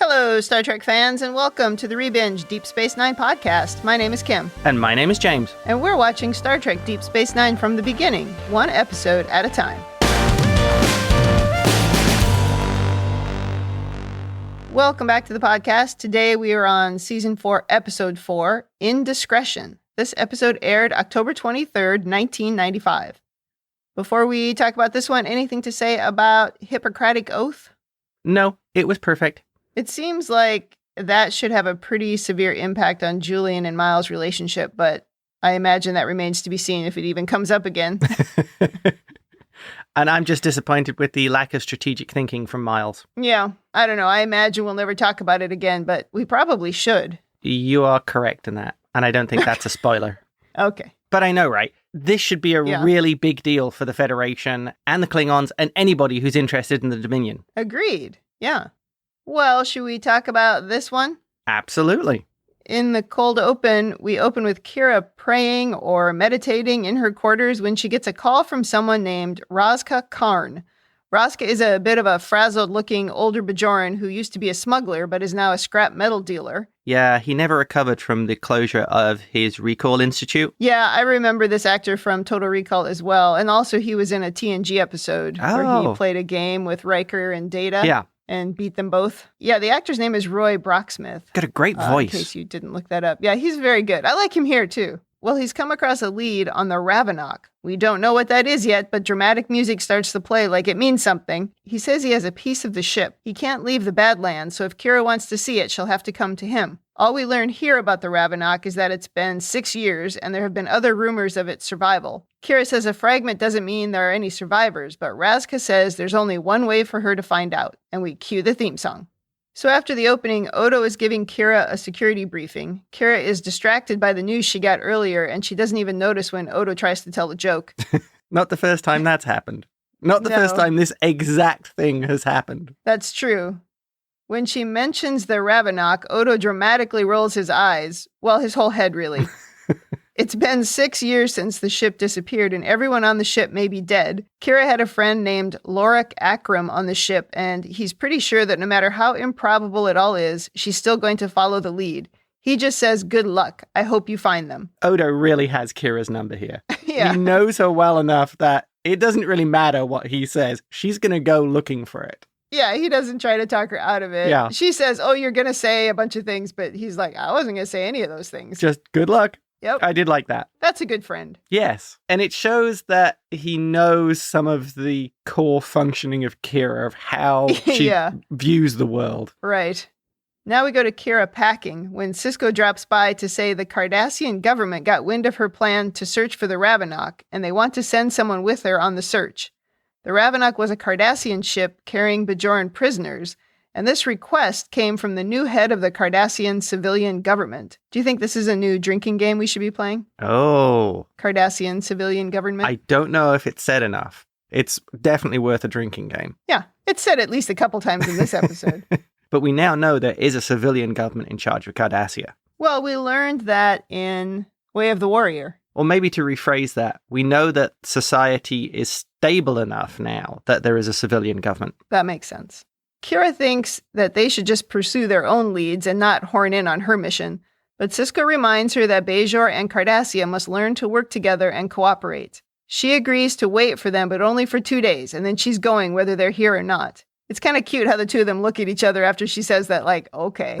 Hello, Star Trek fans, and welcome to the Rebinge Deep Space Nine podcast. My name is Kim. And my name is James. And we're watching Star Trek Deep Space Nine from the beginning, one episode at a time. Welcome back to the podcast. Today we are on Season 4, Episode 4, Indiscretion. This episode aired October 23rd, 1995. Before we talk about this one, anything to say about Hippocratic Oath? No, it was perfect. It seems like that should have a pretty severe impact on Julian and Miles' relationship, but I imagine that remains to be seen if it even comes up again. And I'm just disappointed with the lack of strategic thinking from Miles. Yeah, I don't know. I imagine we'll never talk about it again, but we probably should. You are correct in that, and I don't think that's a spoiler. Okay. But I know, right? This should be a really big deal for the Federation and the Klingons and anybody who's interested in the Dominion. Agreed. Yeah. Well, should we talk about this one? Absolutely. In the cold open, we open with Kira praying or meditating in her quarters when she gets a call from someone named Razka Karn. Razka is a bit of a frazzled-looking older Bajoran who used to be a smuggler but is now a scrap metal dealer. Yeah, he never recovered from the closure of his Recall Institute. Yeah, I remember this actor from Total Recall as well. And also he was in a TNG episode where he played a game with Riker and Data. Yeah. And beat them both. Yeah, the actor's name is Roy Brocksmith. Got a great voice. In case you didn't look that up. Yeah, he's very good. I like him here, too. Well, he's come across a lead on the Ravenok. We don't know what that is yet, but dramatic music starts to play like it means something. He says he has a piece of the ship. He can't leave the Badlands, so if Kira wants to see it, she'll have to come to him. All we learn here about the Ravenok is that it's been 6 years, and there have been other rumors of its survival. Kira says a fragment doesn't mean there are any survivors, but Razka says there's only one way for her to find out, and we cue the theme song. So after the opening, Odo is giving Kira a security briefing. Kira is distracted by the news she got earlier, and she doesn't even notice when Odo tries to tell a joke. Not the first time that's happened. Not the first time this exact thing has happened. That's true. When she mentions the Ravenok, Odo dramatically rolls his eyes. Well, his whole head, really. It's been 6 years since the ship disappeared, and everyone on the ship may be dead. Kira had a friend named Lorik Akram on the ship, and he's pretty sure that no matter how improbable it all is, she's still going to follow the lead. He just says, good luck. I hope you find them. Odo really has Kira's number here. Yeah. He knows her well enough that it doesn't really matter what he says. She's going to go looking for it. Yeah, he doesn't try to talk her out of it. Yeah. She says, oh, you're going to say a bunch of things, but he's like, I wasn't going to say any of those things. Just good luck. Yep. I did like that. That's a good friend. Yes. And it shows that he knows some of the core functioning of Kira, of how she views the world. Right. Now we go to Kira packing when Sisko drops by to say the Cardassian government got wind of her plan to search for the Ravenok, and they want to send someone with her on the search. The Ravenok was a Cardassian ship carrying Bajoran prisoners, and this request came from the new head of the Cardassian civilian government. Do you think this is a new drinking game we should be playing? Oh. Cardassian civilian government? I don't know if it's said enough. It's definitely worth a drinking game. Yeah, it's said at least a couple times in this episode. But we now know there is a civilian government in charge of Cardassia. Well, we learned that in Way of the Warrior. Or maybe to rephrase that, we know that society is stable enough now that there is a civilian government. That makes sense. Kira thinks that they should just pursue their own leads and not horn in on her mission, but Sisko reminds her that Bajor and Cardassia must learn to work together and cooperate. She agrees to wait for them, but only for 2 days, and then she's going whether they're here or not. It's kind of cute how the two of them look at each other after she says that, like, okay.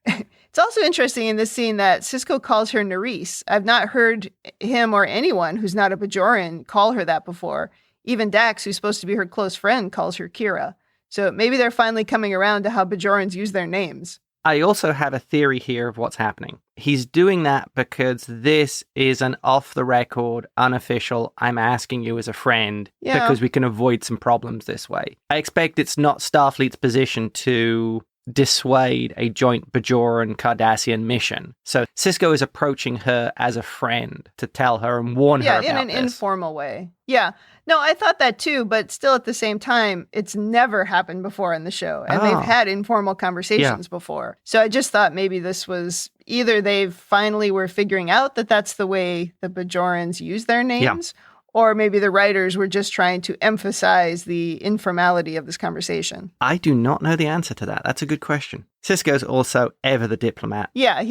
It's also interesting in this scene that Sisko calls her Nerys. I've not heard him or anyone who's not a Bajoran call her that before. Even Dax, who's supposed to be her close friend, calls her Kira. So maybe they're finally coming around to how Bajorans use their names. I also have a theory here of what's happening. He's doing that because this is an off-the-record, unofficial, I'm asking you as a friend, because we can avoid some problems this way. I expect it's not Starfleet's position to dissuade a joint Bajoran-Cardassian mission. So Sisko is approaching her as a friend to tell her and warn her about this. Yeah, in an informal way. Yeah. No, I thought that too, but still at the same time, it's never happened before in the show. And they've had informal conversations before. So I just thought maybe this was either they finally were figuring out that that's the way the Bajorans use their names, Or maybe the writers were just trying to emphasize the informality of this conversation. I do not know the answer to that. That's a good question. Sisko's also ever the diplomat. Yeah,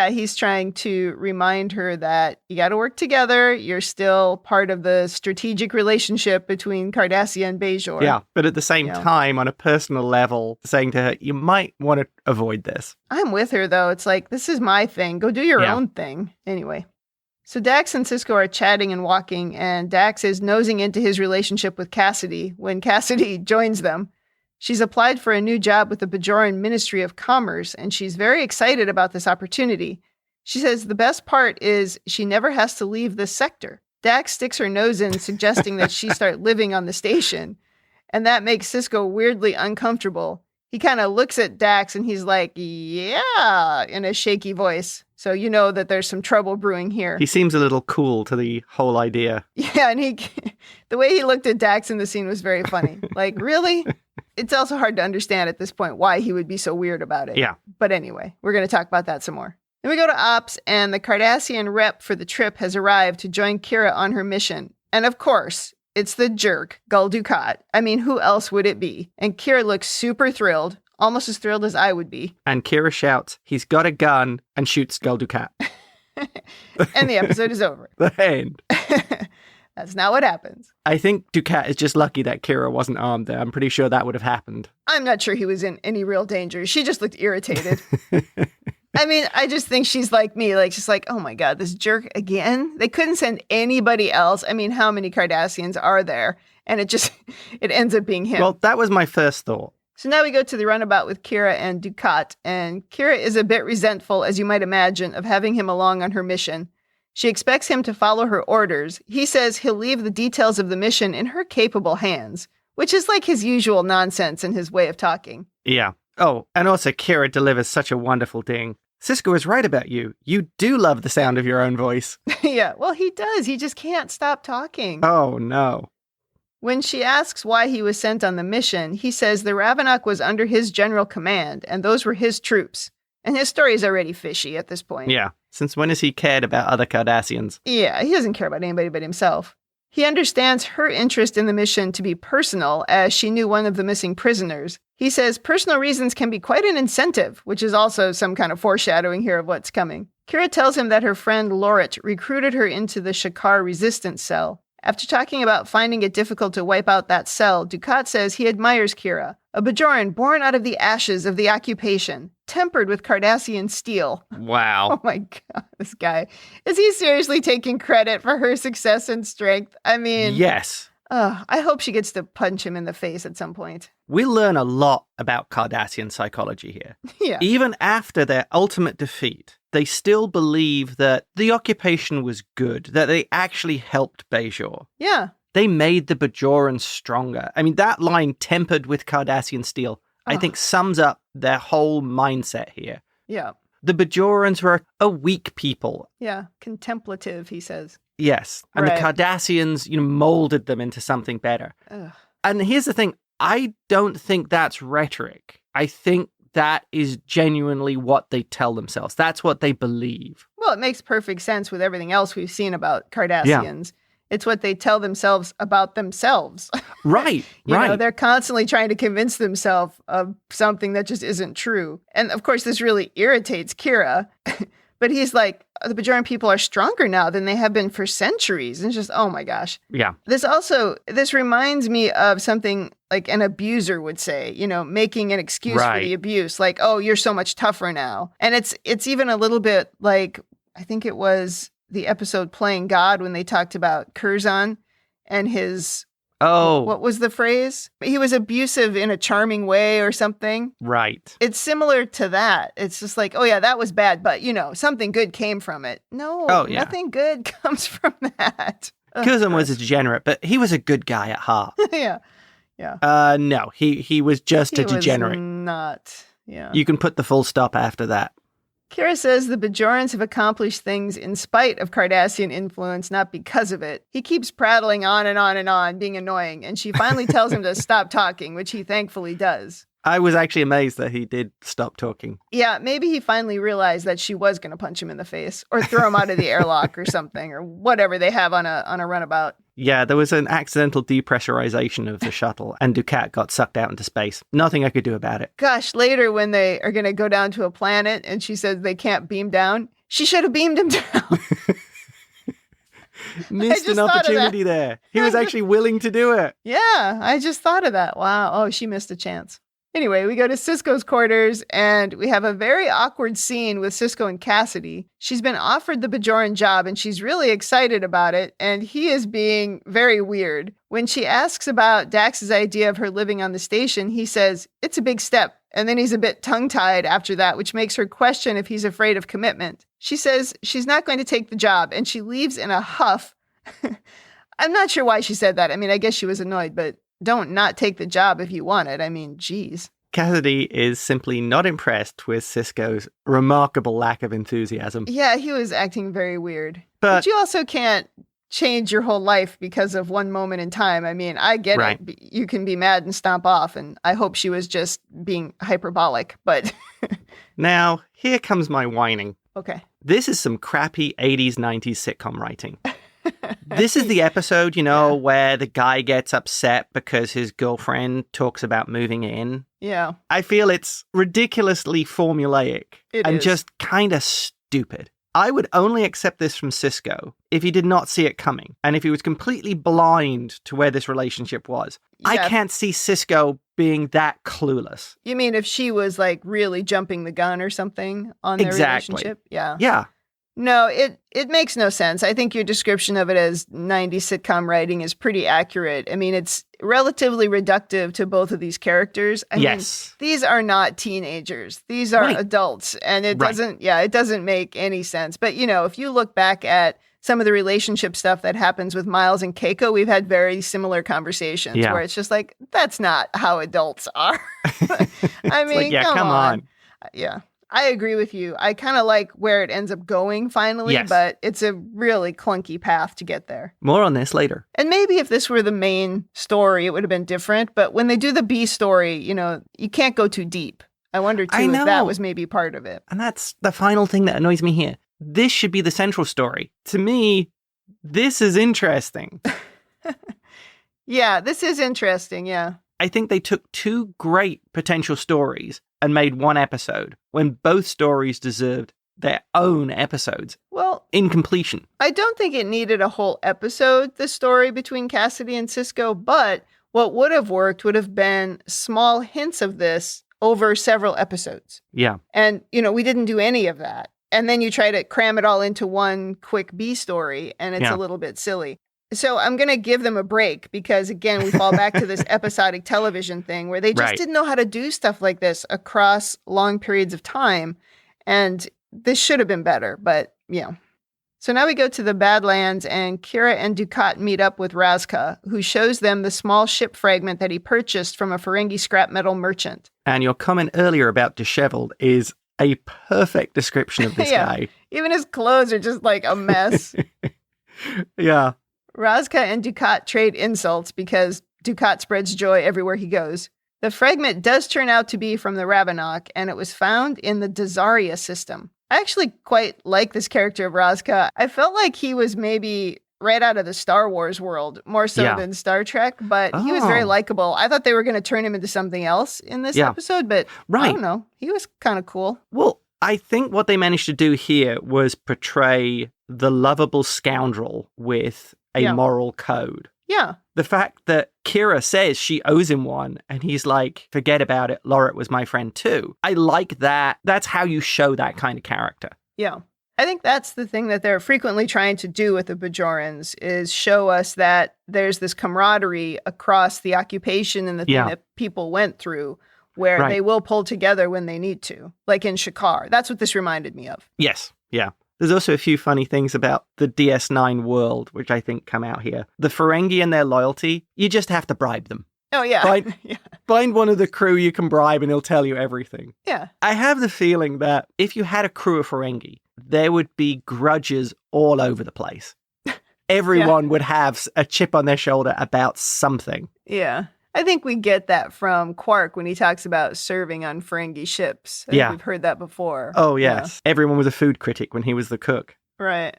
he's trying to remind her that you got to work together. You're still part of the strategic relationship between Cardassia and Bajor. Yeah, but at the same time, on a personal level, saying to her, you might want to avoid this. I'm with her, though. It's like, this is my thing. Go do your own thing. Anyway. So Dax and Sisko are chatting and walking, and Dax is nosing into his relationship with Cassidy when Cassidy joins them. She's applied for a new job with the Bajoran Ministry of Commerce, and she's very excited about this opportunity. She says the best part is she never has to leave this sector. Dax sticks her nose in, suggesting that she start living on the station, and that makes Sisko weirdly uncomfortable. He kind of looks at Dax, and he's like, yeah, in a shaky voice. So you know that there's some trouble brewing here. He seems a little cool to the whole idea. Yeah, and the way he looked at Dax in the scene was very funny. Like, really? It's also hard to understand at this point why he would be so weird about it. Yeah. But anyway, we're going to talk about that some more. Then we go to Ops, and the Cardassian rep for the trip has arrived to join Kira on her mission. And of course, it's the jerk, Gul Dukat. I mean, who else would it be? And Kira looks super thrilled, almost as thrilled as I would be. And Kira shouts, he's got a gun, and shoots Gul Dukat. And the episode is over. The end. That's not what happens. I think Dukat is just lucky that Kira wasn't armed there. I'm pretty sure that would have happened. I'm not sure he was in any real danger. She just looked irritated. I mean, I just think she's like me. Like, she's like, oh my God, this jerk again? They couldn't send anybody else. I mean, how many Cardassians are there? And it ends up being him. Well, that was my first thought. So now we go to the runabout with Kira and Dukat. And Kira is a bit resentful, as you might imagine, of having him along on her mission. She expects him to follow her orders. He says he'll leave the details of the mission in her capable hands, which is like his usual nonsense in his way of talking. Yeah. Oh, and also Kira delivers such a wonderful ding. Sisko is right about you. You do love the sound of your own voice. Yeah, well, he does. He just can't stop talking. Oh, no. When she asks why he was sent on the mission, he says the Ravenok was under his general command, and those were his troops. And his story is already fishy at this point. Yeah. Since when has he cared about other Cardassians? Yeah, he doesn't care about anybody but himself. He understands her interest in the mission to be personal, as she knew one of the missing prisoners. He says personal reasons can be quite an incentive, which is also some kind of foreshadowing here of what's coming. Kira tells him that her friend Lorit recruited her into the Shakar resistance cell. After talking about finding it difficult to wipe out that cell, Dukat says he admires Kira, a Bajoran born out of the ashes of the occupation, tempered with Cardassian steel. Wow. Oh my God, this guy. Is he seriously taking credit for her success and strength? I mean... Yes. I hope she gets to punch him in the face at some point. We learn a lot about Cardassian psychology here. Yeah. Even after their ultimate defeat, they still believe that the occupation was good, that they actually helped Bajor. Yeah. They made the Bajorans stronger. I mean, that line, tempered with Cardassian steel, I think sums up their whole mindset here. Yeah. The Bajorans were a weak people. Yeah. Contemplative, he says. Yes. And Right. the Cardassians, molded them into something better. Ugh. And here's the thing. I don't think that's rhetoric. I think that is genuinely what they tell themselves. That's what they believe. Well, it makes perfect sense with everything else we've seen about Cardassians. Yeah. It's what they tell themselves about themselves. Right, you right. know, they're constantly trying to convince themselves of something that just isn't true. And of course, this really irritates Kira. But he's like, the Bajoran people are stronger now than they have been for centuries. And it's just, oh my gosh. Yeah. This reminds me of something like an abuser would say, making an excuse for the abuse. Like, oh, you're so much tougher now. And it's even a little bit like, I think it was the episode Playing God when they talked about Curzon and his... Oh. What was the phrase? He was abusive in a charming way or something. Right. It's similar to that. It's just like, oh yeah, that was bad, but something good came from it. No, nothing good comes from that. Curzon was a degenerate, but he was a good guy at heart. Yeah. No, he was just a degenerate. Not. Yeah. You can put the full stop after that. Kira says the Bajorans have accomplished things in spite of Cardassian influence, not because of it. He keeps prattling on and on and on, being annoying, and she finally tells him to stop talking, which he thankfully does. I was actually amazed that he did stop talking. Yeah, maybe he finally realized that she was going to punch him in the face or throw him out of the airlock or something or whatever they have on a runabout. Yeah, there was an accidental depressurization of the shuttle and Dukat got sucked out into space. Nothing I could do about it. Gosh, later when they are going to go down to a planet and she says they can't beam down, she should have beamed him down. Missed an opportunity there. He was actually willing to do it. Yeah, I just thought of that. Wow. Oh, she missed a chance. Anyway, we go to Sisko's quarters and we have a very awkward scene with Sisko and Cassidy. She's been offered the Bajoran job and she's really excited about it. And he is being very weird. When she asks about Dax's idea of her living on the station, he says, it's a big step. And then he's a bit tongue-tied after that, which makes her question if he's afraid of commitment. She says she's not going to take the job and she leaves in a huff. I'm not sure why she said that. I mean, I guess she was annoyed, but don't not take the job if you want it. I mean, geez. Cassidy is simply not impressed with Sisko's remarkable lack of enthusiasm. Yeah, he was acting very weird. But you also can't change your whole life because of one moment in time. I mean, I get it. You can be mad and stomp off, and I hope she was just being hyperbolic, but... Now, here comes my whining. Okay. This is some crappy 80s, 90s sitcom writing. This is the episode, where the guy gets upset because his girlfriend talks about moving in. Yeah. I feel it's ridiculously formulaic and just kind of stupid. I would only accept this from Sisko if he did not see it coming and if he was completely blind to where this relationship was. Yeah. I can't see Sisko being that clueless. You mean if she was like really jumping the gun or something on their relationship? Yeah. Yeah. No, it makes no sense. I think your description of it as 90s sitcom writing is pretty accurate. I mean, it's relatively reductive to both of these characters. I mean, these are not teenagers. These are adults. And it doesn't make any sense. But, if you look back at some of the relationship stuff that happens with Miles and Keiko, we've had very similar conversations where it's just like, that's not how adults are. I mean, come on. Yeah. I agree with you. I kind of like where it ends up going finally, but it's a really clunky path to get there. More on this later. And maybe if this were the main story, it would have been different. But when they do the B story, you can't go too deep. I wonder, too, if that was maybe part of it. And that's the final thing that annoys me here. This should be the central story. To me, this is interesting. Yeah, this is interesting, yeah. I think they took two great potential stories and made one episode when both stories deserved their own episodes. Well, in completion. I don't think it needed a whole episode, the story between Cassidy and Sisko, but what would have worked would have been small hints of this over several episodes. Yeah. And, we didn't do any of that. And then you try to cram it all into one quick B story, and it's a little bit silly. So I'm going to give them a break because, again, we fall back to this episodic television thing where they just didn't know how to do stuff like this across long periods of time. And this should have been better, but So now we go to the Badlands and Kira and Dukat meet up with Razka, who shows them the small ship fragment that he purchased from a Ferengi scrap metal merchant. And your comment earlier about disheveled is a perfect description of this guy. Even his clothes are just like a mess. Yeah. Razka and Dukat trade insults because Dukat spreads joy everywhere he goes. The fragment does turn out to be from the Ravenok, and it was found in the Dazaria system. I actually quite like this character of Razka. I felt like he was maybe right out of the Star Wars world, more so than Star Trek, but he was very likable. I thought they were going to turn him into something else in this episode, but I don't know. He was kind of cool. Well, I think what they managed to do here was portray the lovable scoundrel with a moral code. Yeah. The fact that Kira says she owes him one and he's like, forget about it, Lorette was my friend too. I like that. That's how you show that kind of character. Yeah. I think that's the thing that they're frequently trying to do with the Bajorans is show us that there's this camaraderie across the occupation and the thing that people went through where they will pull together when they need to, like in Shakar. That's what this reminded me of. Yes. Yeah. There's also a few funny things about the DS9 world, which I think come out here. The Ferengi and their loyalty, you just have to bribe them. Oh, yeah. Find one of the crew you can bribe and he'll tell you everything. Yeah. I have the feeling that if you had a crew of Ferengi, there would be grudges all over the place. Everyone would have a chip on their shoulder about something. Yeah. I think we get that from Quark when he talks about serving on Ferengi ships. I think we've heard that before. Oh, yes. Yeah. Everyone was a food critic when he was the cook. Right.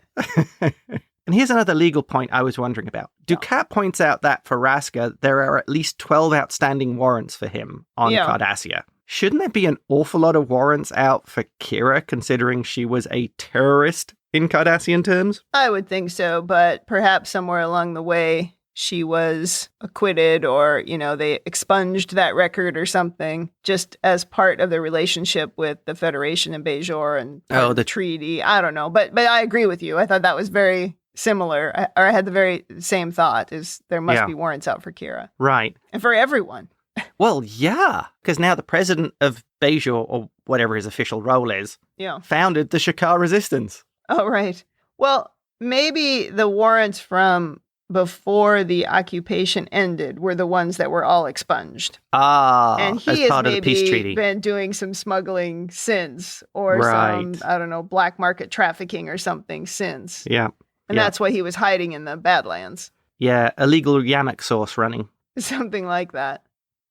And here's another legal point I was wondering about. Dukat points out that for Raska, there are at least 12 outstanding warrants for him on Cardassia. Shouldn't there be an awful lot of warrants out for Kira, considering she was a terrorist in Cardassian terms? I would think so, but perhaps somewhere along the way she was acquitted or, they expunged that record or something just as part of the relationship with the Federation and Bajoran and the treaty. I don't know, but I agree with you. I thought that was very similar, or I had the very same thought, is there must be warrants out for Kira. Right. And for everyone. Well, yeah, because now the president of Bajor, or whatever his official role is, founded the Shakar Resistance. Oh, right. Well, maybe the warrants from before the occupation ended were the ones that were all expunged. And he has maybe been doing some smuggling since, or some, I don't know, black market trafficking or something since. Yeah. And that's why he was hiding in the Badlands. Yeah, illegal Yamak sauce running. Something like that.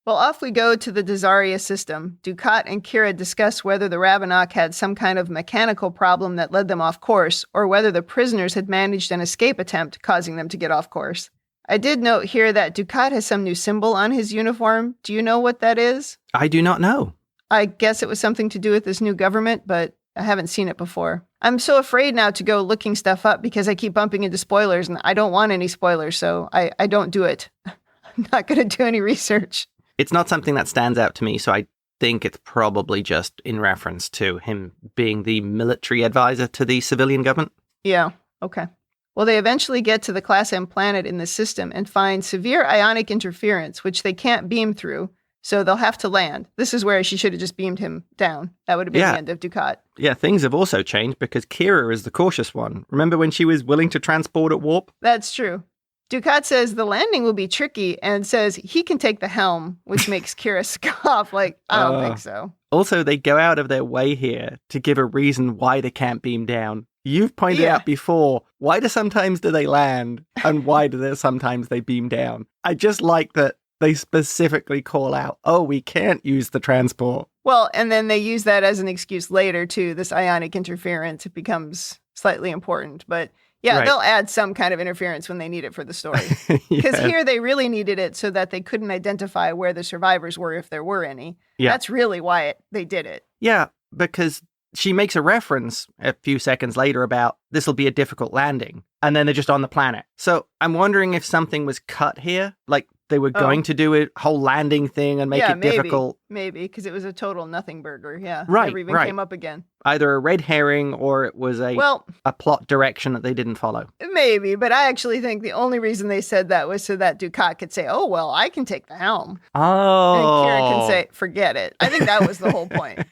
Well, off we go to the Dazaria system. Dukat and Kira discuss whether the Ravenok had some kind of mechanical problem that led them off course, or whether the prisoners had managed an escape attempt, causing them to get off course. I did note here that Dukat has some new symbol on his uniform. Do you know what that is? I do not know. I guess it was something to do with this new government, but I haven't seen it before. I'm so afraid now to go looking stuff up because I keep bumping into spoilers, and I don't want any spoilers, so I don't do it. I'm not going to do any research. It's not something that stands out to me, so I think it's probably just in reference to him being the military advisor to the civilian government. Yeah, okay. Well, they eventually get to the Class M planet in the system and find severe ionic interference, which they can't beam through, so they'll have to land. This is where she should have just beamed him down. That would have been the end of Dukat. Yeah, things have also changed because Kira is the cautious one. Remember when she was willing to transport at warp? That's true. Dukat says the landing will be tricky and says he can take the helm, which makes Kira scoff like, I don't think so. Also, they go out of their way here to give a reason why they can't beam down. You've pointed out before, why sometimes do they land and why sometimes they beam down? I just like that they specifically call out, we can't use the transport. Well, and then they use that as an excuse later too, this ionic interference. It becomes slightly important, but they'll add some kind of interference when they need it for the story. Because here they really needed it so that they couldn't identify where the survivors were if there were any. Yeah. That's really why they did it. Yeah, because she makes a reference a few seconds later about this will be a difficult landing. And then they're just on the planet. So I'm wondering if something was cut here. Like they were going to do a whole landing thing and make it difficult. Maybe, because it was a total nothing burger. Yeah. Right, never even came up again. Either a red herring or it was a plot direction that they didn't follow. Maybe, but I actually think the only reason they said that was so that Dukat could say, I can take the helm. Oh. And Kira can say, forget it. I think that was the whole point.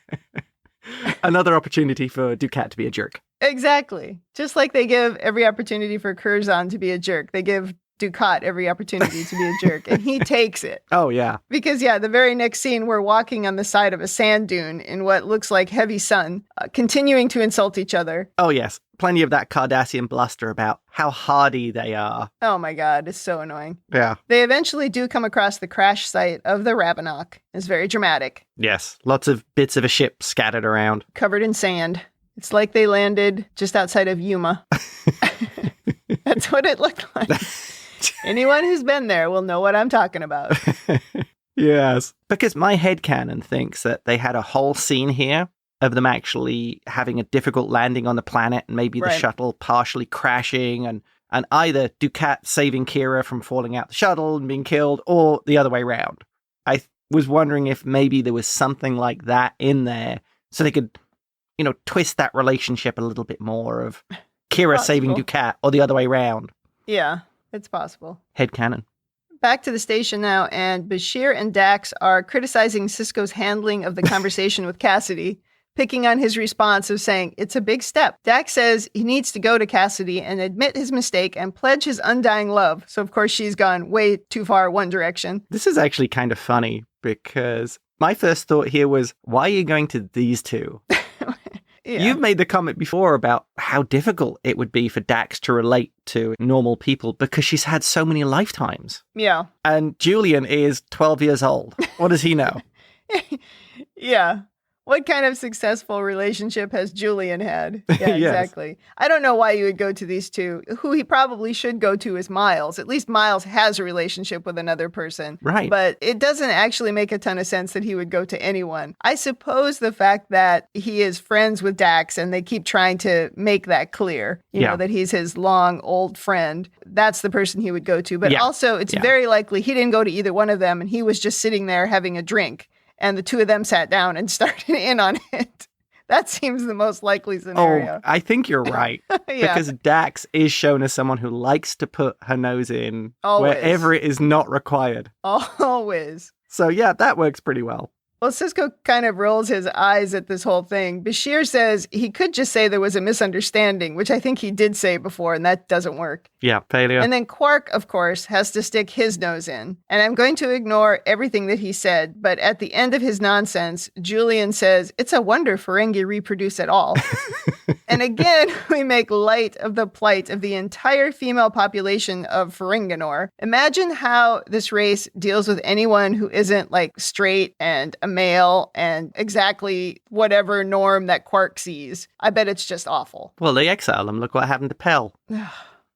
Another opportunity for Dukat to be a jerk. Exactly. Just like they give every opportunity for Curzon to be a jerk, they give Dukat every opportunity to be a jerk, and he takes it. Oh, yeah. Because, the very next scene, we're walking on the side of a sand dune in what looks like heavy sun, continuing to insult each other. Oh, yes. Plenty of that Cardassian bluster about how hardy they are. Oh, my God. It's so annoying. Yeah. They eventually do come across the crash site of the Ravenok. It's very dramatic. Yes. Lots of bits of a ship scattered around. Covered in sand. It's like they landed just outside of Yuma. That's what it looked like. Anyone who's been there will know what I'm talking about. Yes. Because my headcanon thinks that they had a whole scene here of them actually having a difficult landing on the planet and maybe the shuttle partially crashing and either Dukat saving Kira from falling out the shuttle and being killed or the other way around. I was wondering if maybe there was something like that in there so they could, twist that relationship a little bit more of Kira saving Dukat or the other way around. Yeah. It's possible. Headcanon. Back to the station now, and Bashir and Dax are criticizing Sisko's handling of the conversation with Cassidy, picking on his response of saying, it's a big step. Dax says he needs to go to Cassidy and admit his mistake and pledge his undying love. So, of course, she's gone way too far one direction. This is actually kind of funny because my first thought here was, why are you going to these two? You've made the comment before about how difficult it would be for Dax to relate to normal people because she's had so many lifetimes. Yeah. And Julian is 12 years old. What does he know? Yeah. What kind of successful relationship has Julian had? Yeah, Yes. exactly. I don't know why you would go to these two. Who he probably should go to is Miles. At least Miles has a relationship with another person. Right. But it doesn't actually make a ton of sense that he would go to anyone. I suppose the fact that he is friends with Dax and they keep trying to make that clear, you know, that he's his long old friend, that's the person he would go to. But also, it's very likely he didn't go to either one of them and he was just sitting there having a drink. And the two of them sat down and started in on it. That seems the most likely scenario. Oh, I think you're right. Because Dax is shown as someone who likes to put her nose in wherever it is not required. Always. So yeah, that works pretty well. Well, Sisko kind of rolls his eyes at this whole thing. Bashir says he could just say there was a misunderstanding, which I think he did say before, and that doesn't work. Yeah, failure. And then Quark, of course, has to stick his nose in. And I'm going to ignore everything that he said, but at the end of his nonsense, Julian says, it's a wonder Ferengi reproduce at all. And again, we make light of the plight of the entire female population of Ferenginor. Imagine how this race deals with anyone who isn't like straight and a male and exactly whatever norm that Quark sees. I bet it's just awful. Well, they exile them. Look what happened to Pell.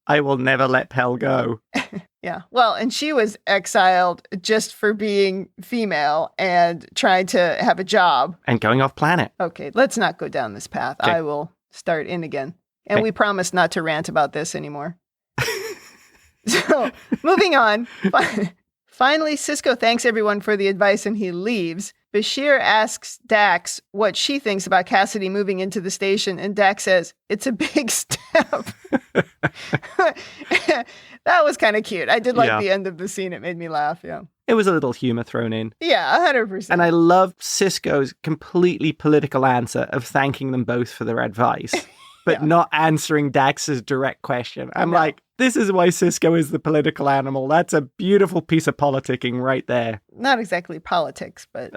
I will never let Pell go. Yeah. Well, and she was exiled just for being female and trying to have a job. And going off planet. Okay, let's not go down this path. Okay. I will start in again. And we promise not to rant about this anymore. So, moving on. Finally, Sisko thanks everyone for the advice and he leaves. Bashir asks Dax what she thinks about Cassidy moving into the station, and Dax says, it's a big step. That was kind of cute. I did like the end of the scene. It made me laugh, It was a little humor thrown in. Yeah, 100%. And I love Sisko's completely political answer of thanking them both for their advice, but not answering Dax's direct question. I'm like, this is why Sisko is the political animal. That's a beautiful piece of politicking right there. Not exactly politics, but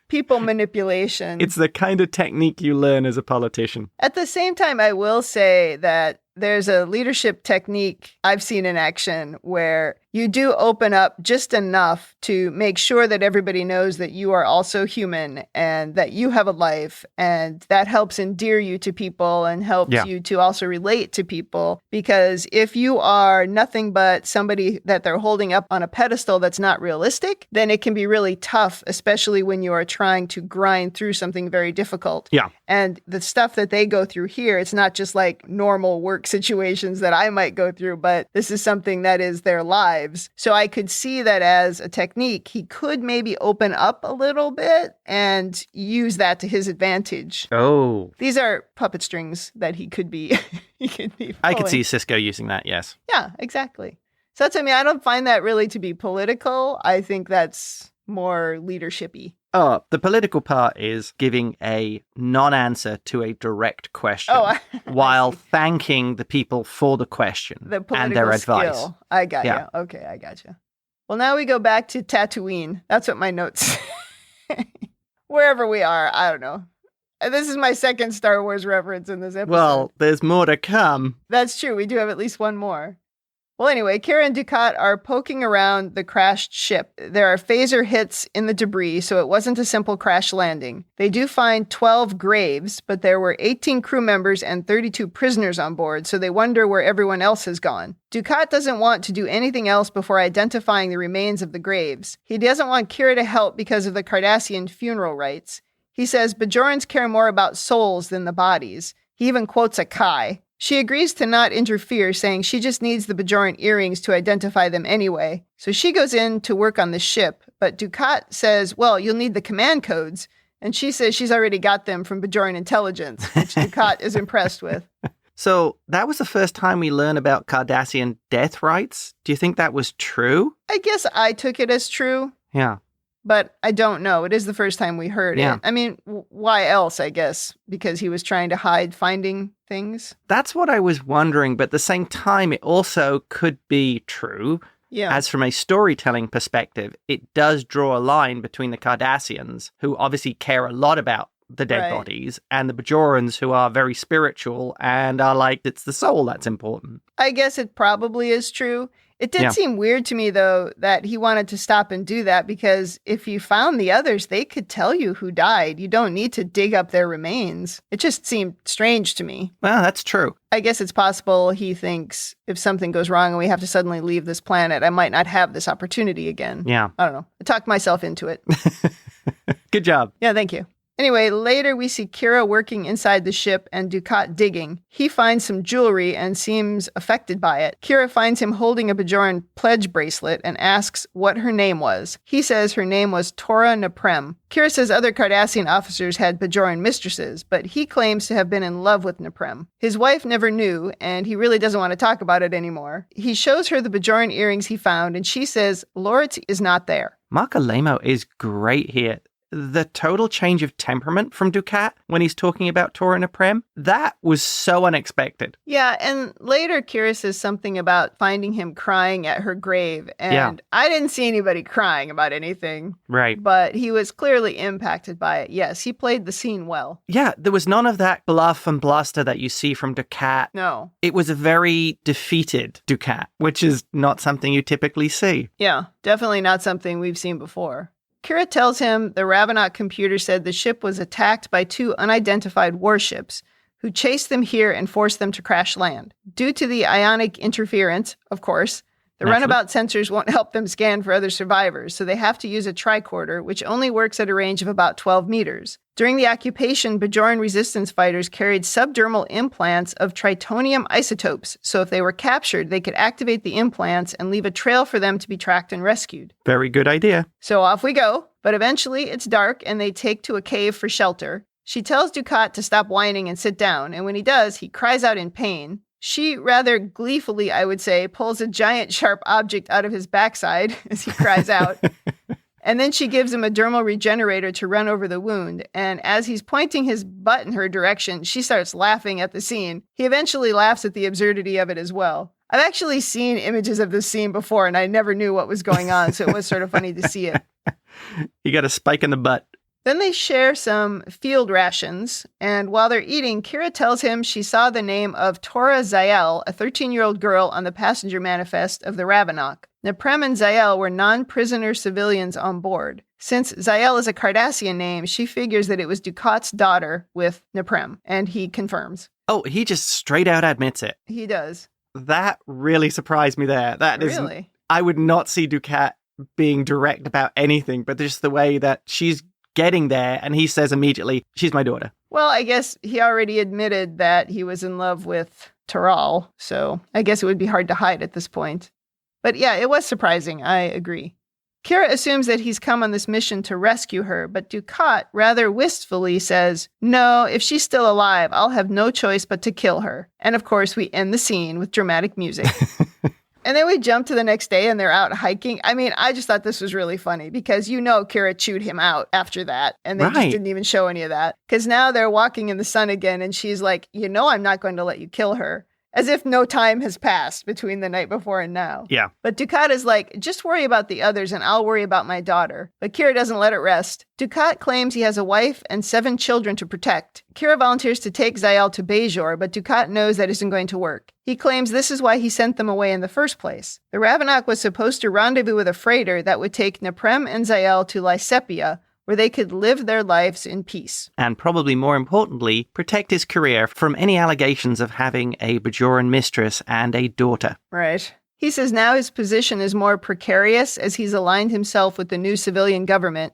people manipulation. It's the kind of technique you learn as a politician. At the same time, I will say that there's a leadership technique I've seen in action where you do open up just enough to make sure that everybody knows that you are also human and that you have a life, and that helps endear you to people and helps you to also relate to people. Because if you are nothing but somebody that they're holding up on a pedestal that's not realistic, then it can be really tough, especially when you are trying to grind through something very difficult. Yeah. And the stuff that they go through here, it's not just like normal work situations that I might go through, but this is something that is their lives. So I could see that as a technique. He could maybe open up a little bit and use that to his advantage. Oh. These are puppet strings that he could be I could see Sisko using that, yes. Yeah, exactly. So that's, I mean, I don't find that really to be political. I think that's more leadership-y. Oh, the political part is giving a non-answer to a direct question while thanking the people for the question and their advice. Skill. I got you. Okay, I got you. Well, now we go back to Tatooine. That's what my notes say. Wherever we are, I don't know. This is my second Star Wars reference in this episode. Well, there's more to come. That's true. We do have at least one more. Well, anyway, Kira and Dukat are poking around the crashed ship. There are phaser hits in the debris, so it wasn't a simple crash landing. They do find 12 graves, but there were 18 crew members and 32 prisoners on board, so they wonder where everyone else has gone. Dukat doesn't want to do anything else before identifying the remains of the graves. He doesn't want Kira to help because of the Cardassian funeral rites. He says Bajorans care more about souls than the bodies. He even quotes a Kai. She agrees to not interfere, saying she just needs the Bajoran earrings to identify them anyway. So she goes in to work on the ship, but Dukat says, well, you'll need the command codes. And she says she's already got them from Bajoran intelligence, which Dukat is impressed with. So that was the first time we learned about Cardassian death rites. Do you think that was true? I guess I took it as true. Yeah. But I don't know. It is the first time we heard it. I mean, why else, I guess? Because he was trying to hide finding things? That's what I was wondering. But at the same time, it also could be true. Yeah. As from a storytelling perspective, it does draw a line between the Cardassians, who obviously care a lot about the dead bodies, and the Bajorans, who are very spiritual and are like, it's the soul that's important. I guess it probably is true. It did seem weird to me, though, that he wanted to stop and do that, because if you found the others, they could tell you who died. You don't need to dig up their remains. It just seemed strange to me. Well, that's true. I guess it's possible he thinks if something goes wrong and we have to suddenly leave this planet, I might not have this opportunity again. Yeah. I don't know. I talked myself into it. Good job. Yeah, thank you. Anyway, later we see Kira working inside the ship and Dukat digging. He finds some jewelry and seems affected by it. Kira finds him holding a Bajoran pledge bracelet and asks what her name was. He says her name was Tora Naprem. Kira says other Cardassian officers had Bajoran mistresses, but he claims to have been in love with Naprem. His wife never knew, and he really doesn't want to talk about it anymore. He shows her the Bajoran earrings he found, and she says Loritz is not there. Mark Alemo is great here. The total change of temperament from Dukat when he's talking about Tora Naprem, that was so unexpected. Yeah, and later Kira says something about finding him crying at her grave, and I didn't see anybody crying about anything. Right. But he was clearly impacted by it. Yes, he played the scene well. Yeah, there was none of that bluff and bluster that you see from Dukat. No. It was a very defeated Dukat, which is not something you typically see. Yeah, definitely not something we've seen before. Kira tells him the Ravenok computer said the ship was attacked by 2 unidentified warships who chased them here and forced them to crash land. Due to the ionic interference, of course, the runabout sensors won't help them scan for other survivors, so they have to use a tricorder, which only works at a range of about 12 meters. During the occupation, Bajoran resistance fighters carried subdermal implants of tritonium isotopes, so if they were captured, they could activate the implants and leave a trail for them to be tracked and rescued. Very good idea. So off we go, but eventually it's dark and they take to a cave for shelter. She tells Dukat to stop whining and sit down, and when he does, he cries out in pain. She, rather gleefully, I would say, pulls a giant sharp object out of his backside as he cries out. And then she gives him a dermal regenerator to run over the wound. And as he's pointing his butt in her direction, she starts laughing at the scene. He eventually laughs at the absurdity of it as well. I've actually seen images of this scene before, and I never knew what was going on, so it was sort of funny to see it. You got a spike in the butt. Then they share some field rations, and while they're eating, Kira tells him she saw the name of Tora Zayel, a 13-year-old girl, on the passenger manifest of the Ravenok. Naprem and Zayel were non-prisoner civilians on board. Since Zayel is a Cardassian name, she figures that it was Dukat's daughter with Naprem, and he confirms. Oh, he just straight out admits it. He does. That really surprised me there. Really? I would not see Dukat being direct about anything, but just the way that she's getting there, and he says immediately, she's my daughter. Well, I guess he already admitted that he was in love with Taral, so I guess it would be hard to hide at this point. But yeah, it was surprising, I agree. Kira assumes that he's come on this mission to rescue her, but Dukat rather wistfully says, no, if she's still alive, I'll have no choice but to kill her. And of course, we end the scene with dramatic music. And then we jump to the next day and they're out hiking. I mean, I just thought this was really funny because Kira chewed him out after that. And they just didn't even show any of that. Because now they're walking in the sun again and she's like, I'm not going to let you kill her. As if no time has passed between the night before and now. Yeah. But Dukat is like, just worry about the others and I'll worry about my daughter. But Kira doesn't let it rest. Dukat claims he has a wife and 7 children to protect. Kira volunteers to take Zayel to Bajor, but Dukat knows that isn't going to work. He claims this is why he sent them away in the first place. The Ravenok was supposed to rendezvous with a freighter that would take Naprem and Zayel to Lysepia, where they could live their lives in peace. And probably more importantly, protect his career from any allegations of having a Bajoran mistress and a daughter. Right. He says now his position is more precarious as he's aligned himself with the new civilian government,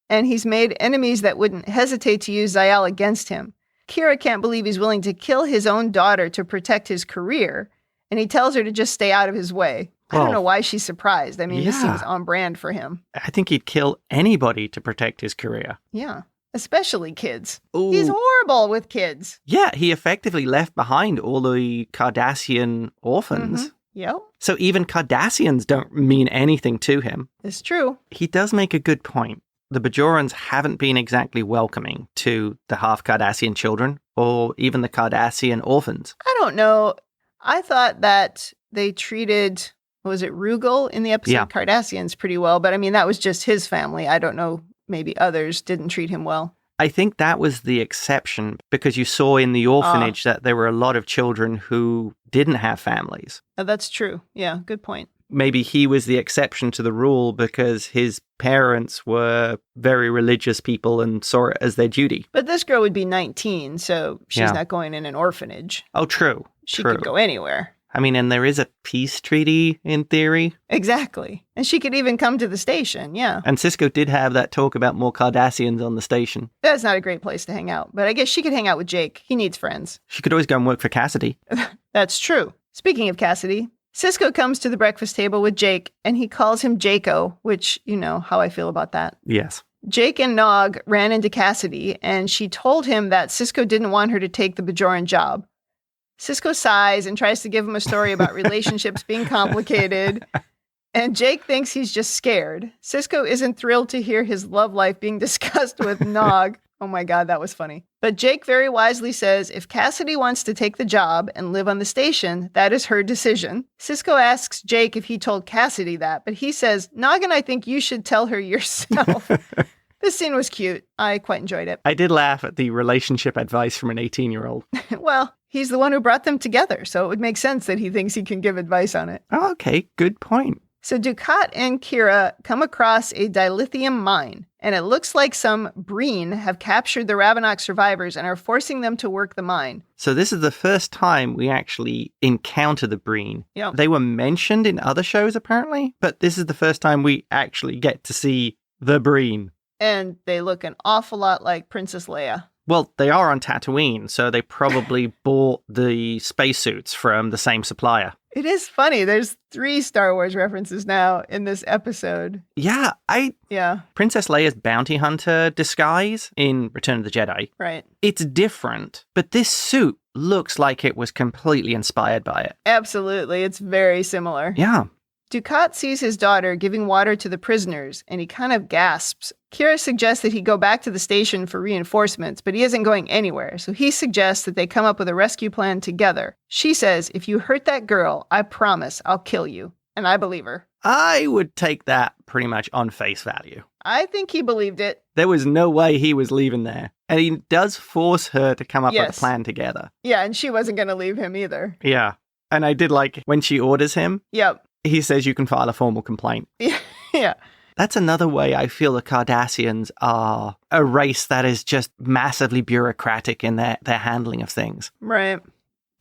and he's made enemies that wouldn't hesitate to use Zayel against him. Kira can't believe he's willing to kill his own daughter to protect his career, and he tells her to just stay out of his way. I don't know why she's surprised. I mean, this seems on brand for him. I think he'd kill anybody to protect his career. Yeah, especially kids. Ooh. He's horrible with kids. Yeah, he effectively left behind all the Cardassian orphans. Mm-hmm. Yep. So even Cardassians don't mean anything to him. It's true. He does make a good point. The Bajorans haven't been exactly welcoming to the half-Cardassian children or even the Cardassian orphans. I don't know. I thought that they treated... Was it Rugal in the episode Cardassians pretty well? But I mean, that was just his family. I don't know. Maybe others didn't treat him well. I think that was the exception because you saw in the orphanage that there were a lot of children who didn't have families. Oh, that's true. Yeah, good point. Maybe he was the exception to the rule because his parents were very religious people and saw it as their duty. But this girl would be 19, so she's not going in an orphanage. Oh, true. She could go anywhere. I mean, and there is a peace treaty in theory. Exactly. And she could even come to the station, yeah. And Sisko did have that talk about more Cardassians on the station. That's not a great place to hang out, but I guess she could hang out with Jake. He needs friends. She could always go and work for Cassidy. That's true. Speaking of Cassidy, Sisko comes to the breakfast table with Jake, and he calls him Jaco, which, you know how I feel about that. Yes. Jake and Nog ran into Cassidy, and she told him that Sisko didn't want her to take the Bajoran job. Sisko sighs and tries to give him a story about relationships being complicated, and Jake thinks he's just scared. Sisko isn't thrilled to hear his love life being discussed with Nog. Oh my God, that was funny. But Jake very wisely says if Cassidy wants to take the job and live on the station, that is her decision. Sisko asks Jake if he told Cassidy that, but he says, Nog and I think you should tell her yourself. This scene was cute. I quite enjoyed it. I did laugh at the relationship advice from an 18-year-old. Well, he's the one who brought them together, so it would make sense that he thinks he can give advice on it. Oh, okay, good point. So Dukat and Kira come across a dilithium mine, and it looks like some Breen have captured the Ravenok survivors and are forcing them to work the mine. So this is the first time we actually encounter the Breen. Yep. They were mentioned in other shows, apparently, but this is the first time we actually get to see the Breen. And they look an awful lot like Princess Leia. Well, they are on Tatooine, so they probably bought the spacesuits from the same supplier. It is funny. There's 3 Star Wars references now in this episode. Yeah. Princess Leia's bounty hunter disguise in Return of the Jedi. Right. It's different, but this suit looks like it was completely inspired by it. Absolutely. It's very similar. Yeah. Dukat sees his daughter giving water to the prisoners, and he kind of gasps. Kira suggests that he go back to the station for reinforcements, but he isn't going anywhere, so he suggests that they come up with a rescue plan together. She says, if you hurt that girl, I promise I'll kill you. And I believe her. I would take that pretty much on face value. I think he believed it. There was no way he was leaving there. And he does force her to come up with a plan together. Yeah, and she wasn't going to leave him either. Yeah. And I did like when she orders him. Yep. He says you can file a formal complaint. Yeah. That's another way I feel the Cardassians are a race that is just massively bureaucratic in their handling of things. Right.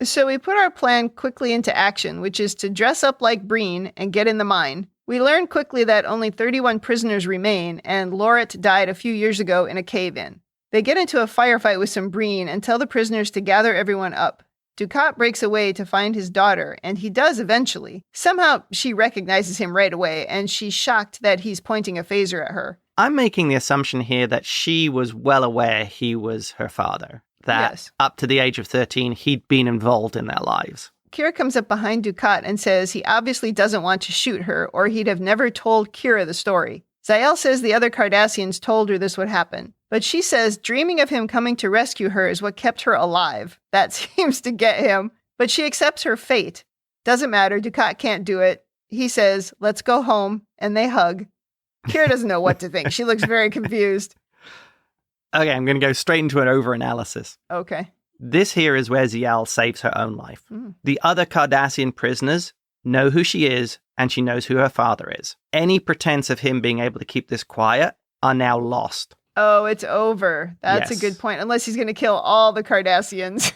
So we put our plan quickly into action, which is to dress up like Breen and get in the mine. We learn quickly that only 31 prisoners remain, and Lorit died a few years ago in a cave-in. They get into a firefight with some Breen and tell the prisoners to gather everyone up. Dukat breaks away to find his daughter, and he does eventually. Somehow, she recognizes him right away, and she's shocked that he's pointing a phaser at her. I'm making the assumption here that she was well aware he was her father. That up to the age of 13, he'd been involved in their lives. Kira comes up behind Dukat and says he obviously doesn't want to shoot her, or he'd have never told Kira the story. Zael says the other Cardassians told her this would happen. But she says dreaming of him coming to rescue her is what kept her alive. That seems to get him. But she accepts her fate. Doesn't matter, Dukat can't do it. He says, let's go home, and they hug. Kira doesn't know what to think. She looks very confused. Okay, I'm going to go straight into an over-analysis. Okay. This here is where Zael saves her own life. The other Cardassian prisoners know who she is, and she knows who her father is. Any pretense of him being able to keep this quiet are now lost. Oh, it's over. That's a good point. Unless he's going to kill all the Cardassians,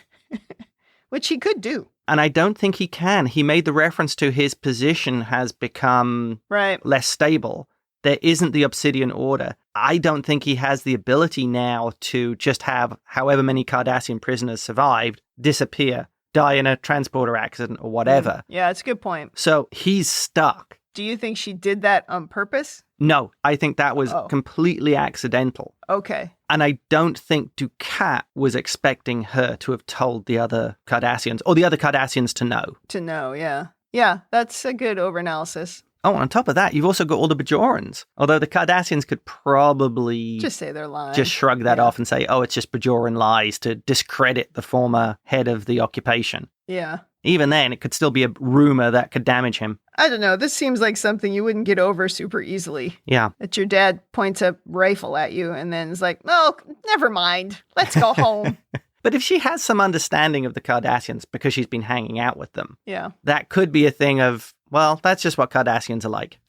which he could do. And I don't think he can. He made the reference to his position has become less stable. There isn't the Obsidian Order. I don't think he has the ability now to just have however many Cardassian prisoners survived disappear, die in a transporter accident or whatever. Yeah, that's a good point. So he's stuck. Do you think she did that on purpose? No, I think that was completely accidental. Okay. And I don't think Dukat was expecting her to have told the other Cardassians, or the other Cardassians to know. To know, yeah. Yeah, that's a good overanalysis. Oh, and on top of that, you've also got all the Bajorans. Although the Cardassians could probably just say they're lying. Just shrug that off and say, oh, it's just Bajoran lies to discredit the former head of the occupation. Yeah. even then, it could still be a rumor that could damage him. I don't know. This seems like something you wouldn't get over super easily. Yeah. That your dad points a rifle at you and then is like, oh, never mind. Let's go home. But if she has some understanding of the Cardassians because she's been hanging out with them, yeah, that could be a thing of, well, that's just what Cardassians are like.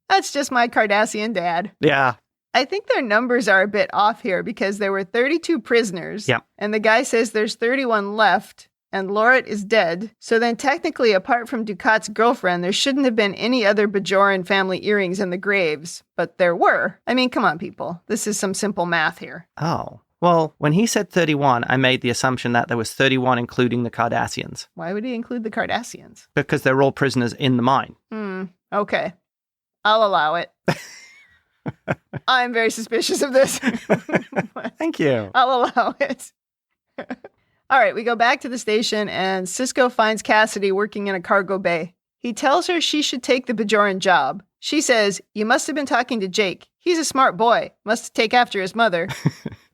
That's just my Cardassian dad. Yeah. I think their numbers are a bit off here because there were 32 prisoners. Yep. And the guy says there's 31 left and Lorit is dead. So then technically, apart from Dukat's girlfriend, there shouldn't have been any other Bajoran family earrings in the graves. But there were. I mean, come on, people. This is some simple math here. Oh. Well, when he said 31, I made the assumption that there was 31 including the Cardassians. Why would he include the Cardassians? Because they're all prisoners in the mine. Okay. I'll allow it. I'm very suspicious of this. Thank you. I'll allow it. All right, we go back to the station and Sisko finds Cassidy working in a cargo bay. He tells her she should take the Bajoran job. She says, you must have been talking to Jake. He's a smart boy. Must take after his mother.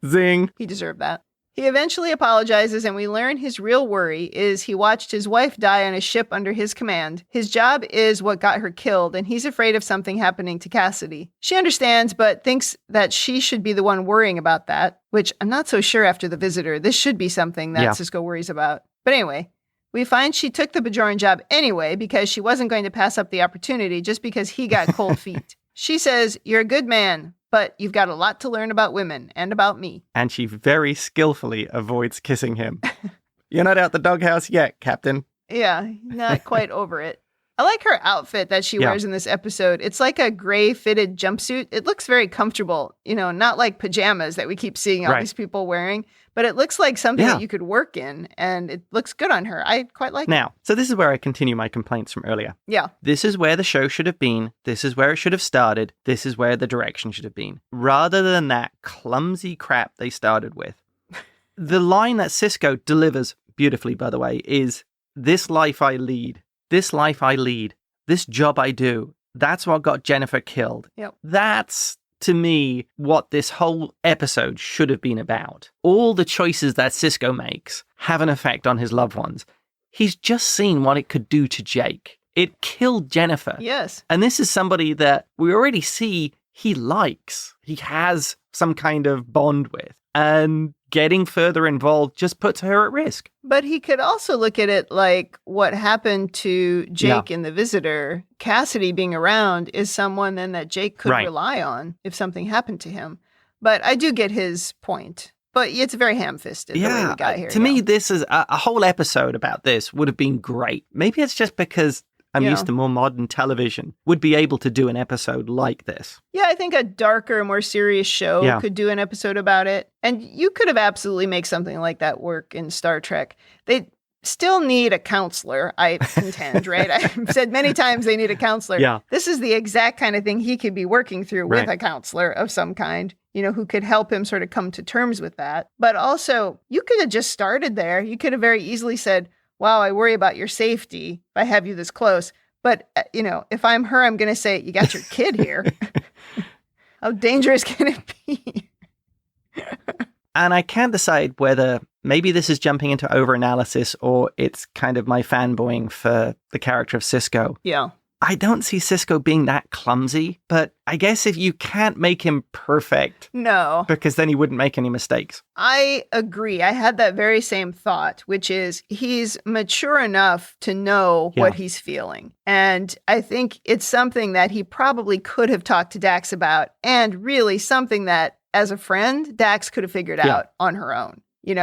Zing. He deserved that. He eventually apologizes, and we learn his real worry is he watched his wife die on a ship under his command. His job is what got her killed, and he's afraid of something happening to Cassidy. She understands, but thinks that she should be the one worrying about that, which I'm not so sure after the visitor. This should be something that Sisko worries about. But anyway, we find she took the Bajoran job anyway because she wasn't going to pass up the opportunity just because he got cold feet. She says, you're a good man, but you've got a lot to learn about women and about me. And she very skillfully avoids kissing him. You're not out the doghouse yet, Captain. Yeah, not quite over it. I like her outfit that she wears in this episode. It's like a gray fitted jumpsuit. It looks very comfortable, not like pajamas that we keep seeing all these people wearing, but it looks like something that you could work in, and it looks good on her. I quite like it. Now, so this is where I continue my complaints from earlier. Yeah. This is where the show should have been. This is where it should have started. This is where the direction should have been. Rather than that clumsy crap they started with. The line that Sisko delivers beautifully, by the way, is, this life I lead. This life I lead. This job I do. That's what got Jennifer killed. Yep. That's, to me, what this whole episode should have been about. All the choices that Sisko makes have an effect on his loved ones. He's just seen what it could do to Jake. It killed Jennifer. Yes. And this is somebody that we already see he likes. He has some kind of bond with. And getting further involved just puts her at risk. But he could also look at it like what happened to Jake in The Visitor. Cassidy being around is someone then that Jake could rely on if something happened to him. But I do get his point. But it's very ham-fisted the way we got here. To me, this is a whole episode about this would have been great. Maybe it's just because I'm used to more modern television, would be able to do an episode like this. Yeah, I think a darker, more serious show could do an episode about it. And you could have absolutely made something like that work in Star Trek. They still need a counselor, I contend, right? I've said many times they need a counselor. Yeah. This is the exact kind of thing he could be working through with a counselor of some kind, who could help him sort of come to terms with that. But also, you could have just started there. You could have very easily said, wow, I worry about your safety if I have you this close. But, if I'm her, I'm going to say, you got your kid here. How dangerous can it be? And I can't decide whether maybe this is jumping into overanalysis or it's kind of my fanboying for the character of Sisko. Yeah. I don't see Sisko being that clumsy, but I guess if you can't make him perfect. No. Because then he wouldn't make any mistakes. I agree. I had that very same thought, which is he's mature enough to know what he's feeling. And I think it's something that he probably could have talked to Dax about, and really something that, as a friend, Dax could have figured out on her own.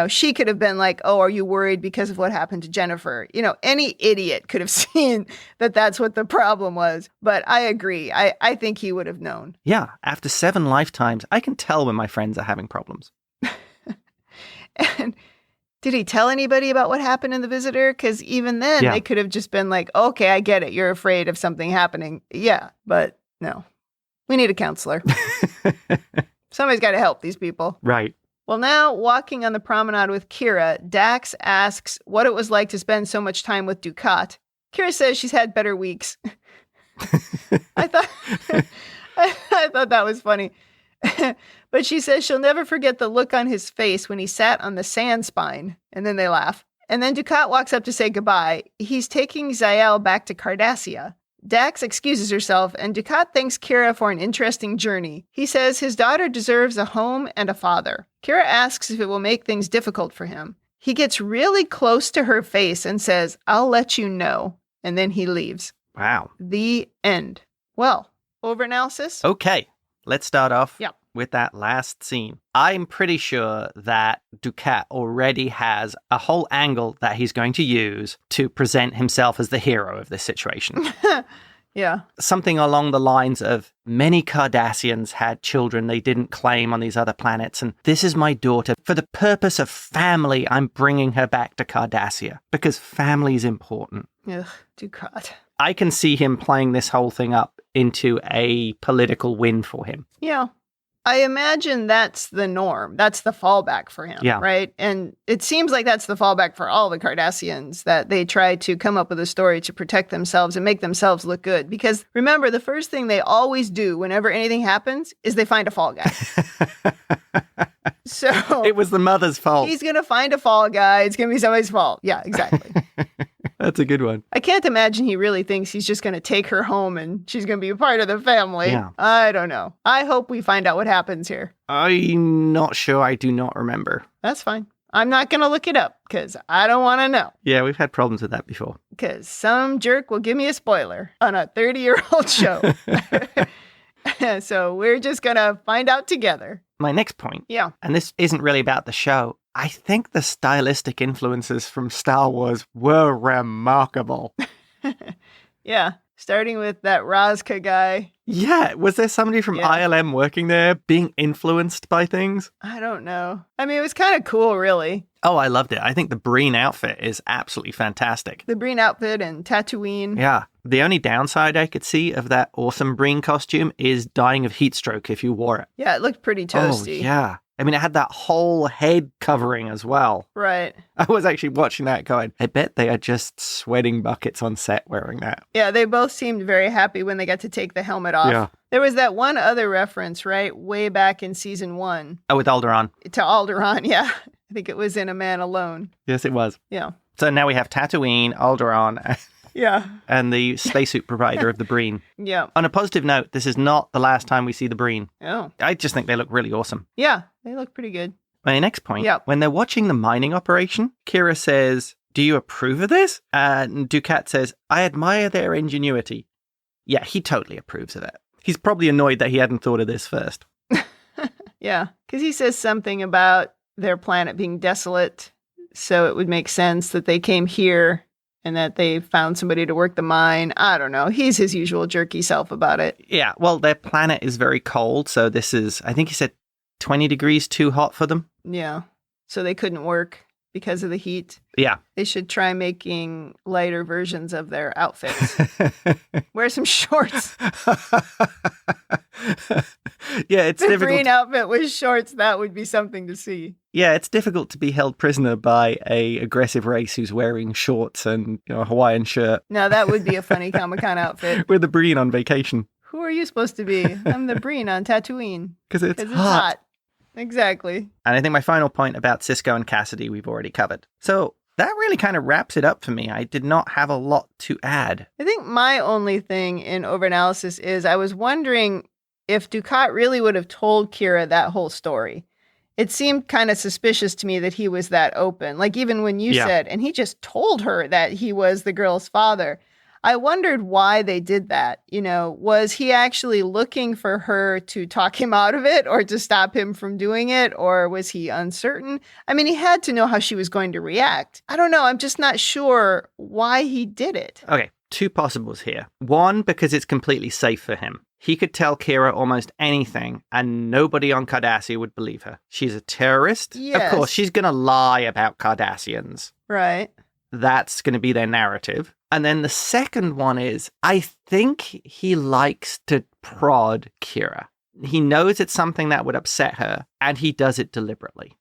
She could have been like, oh, are you worried because of what happened to Jennifer? Any idiot could have seen that that's what the problem was. But I agree. I think he would have known. Yeah. After 7 lifetimes, I can tell when my friends are having problems. And did he tell anybody about what happened in The Visitor? Because even then, they could have just been like, okay, I get it. You're afraid of something happening. Yeah, but no. We need a counselor. Somebody's got to help these people. Right. Well, now, walking on the promenade with Kira, Dax asks what it was like to spend so much time with Dukat. Kira says she's had better weeks. I thought that was funny. But she says she'll never forget the look on his face when he sat on the sand spine. And then they laugh. And then Dukat walks up to say goodbye. He's taking Zael back to Cardassia. Dax excuses herself, and Dukat thanks Kira for an interesting journey. He says his daughter deserves a home and a father. Kira asks if it will make things difficult for him. He gets really close to her face and says, "I'll let you know." And then he leaves. Wow. The end. Well, overanalysis? Okay, let's start off Yep. with that last scene. I'm pretty sure that Dukat already has a whole angle that he's going to use to present himself as the hero of this situation. Yeah. Something along the lines of, many Cardassians had children they didn't claim on these other planets, and this is my daughter. For the purpose of family, I'm bringing her back to Cardassia, because family's important. Ugh, Dukat. I can see him playing this whole thing up into a political win for him. Yeah. I imagine that's the norm. That's the fallback for him, right? And it seems like that's the fallback for all the Cardassians, that they try to come up with a story to protect themselves and make themselves look good. Because remember, the first thing they always do whenever anything happens is they find a fall guy. So it was the mother's fault. He's going to find a fall guy. It's going to be somebody's fault. Yeah, exactly. That's a good one. I can't imagine he really thinks he's just going to take her home and she's going to be a part of the family. Yeah. I don't know. I hope we find out what happens here. I'm not sure. I do not remember. That's fine. I'm not going to look it up because I don't want to know. Yeah, we've had problems with that before. Because some jerk will give me a spoiler on a 30-year-old show. So we're just going to find out together. My next point, yeah, and this isn't really about the show, I think the stylistic influences from Star Wars were remarkable. Yeah, starting with that Razka guy. Yeah, was there somebody from ILM working there being influenced by things? I don't know. I mean, it was kind of cool, really. Oh, I loved it. I think the Breen outfit is absolutely fantastic. The Breen outfit and Tatooine. Yeah. The only downside I could see of that awesome Breen costume is dying of heat stroke if you wore it. Yeah, it looked pretty toasty. Oh, yeah. I mean, it had that whole head covering as well. Right. I was actually watching that going, I bet they are just sweating buckets on set wearing that. Yeah, they both seemed very happy when they got to take the helmet off. Yeah. There was that one other reference, right, way back in season 1. Oh, with Alderaan. To Alderaan, yeah. I think it was in A Man Alone. Yes, it was. Yeah. So now we have Tatooine, Alderaan, yeah, and the spacesuit provider of the Breen. Yeah. On a positive note, this is not the last time we see the Breen. Oh. I just think they look really awesome. Yeah, they look pretty good. My next point, when they're watching the mining operation, Kira says, "Do you approve of this?" And Dukat says, "I admire their ingenuity." Yeah, he totally approves of it. He's probably annoyed that he hadn't thought of this first. Yeah, because he says something about their planet being desolate, so it would make sense that they came here and that they found somebody to work the mine. I don't know. He's his usual jerky self about it. Yeah, well, their planet is very cold, so this is, I think he said 20 degrees too hot for them. Yeah, so they couldn't work because of the heat. Yeah. They should try making lighter versions of their outfits. Wear some shorts. Yeah, it's the difficult. The green outfit with shorts, that would be something to see. Yeah, it's difficult to be held prisoner by a aggressive race who's wearing shorts and a Hawaiian shirt. Now that would be a funny Comic-Con outfit. With the Breen on vacation. Who are you supposed to be? I'm the Breen on Tatooine. Because it's hot. Exactly. And I think my final point about Sisko and Cassidy we've already covered. So that really kind of wraps it up for me. I did not have a lot to add. I think my only thing in overanalysis is I was wondering if Dukat really would have told Kira that whole story. It seemed kind of suspicious to me that he was that open. Like even when you said, and he just told her that he was the girl's father. I wondered why they did that. You know, was he actually looking for her to talk him out of it or to stop him from doing it? Or was he uncertain? I mean, he had to know how she was going to react. I don't know. I'm just not sure why he did it. Okay, two possibles here. One, because it's completely safe for him. He could tell Kira almost anything and nobody on Cardassia would believe her. She's a terrorist. Yes. Of course, she's going to lie about Cardassians. Right. That's going to be their narrative. And then the second one is, I think he likes to prod Kira. He knows it's something that would upset her, and he does it deliberately.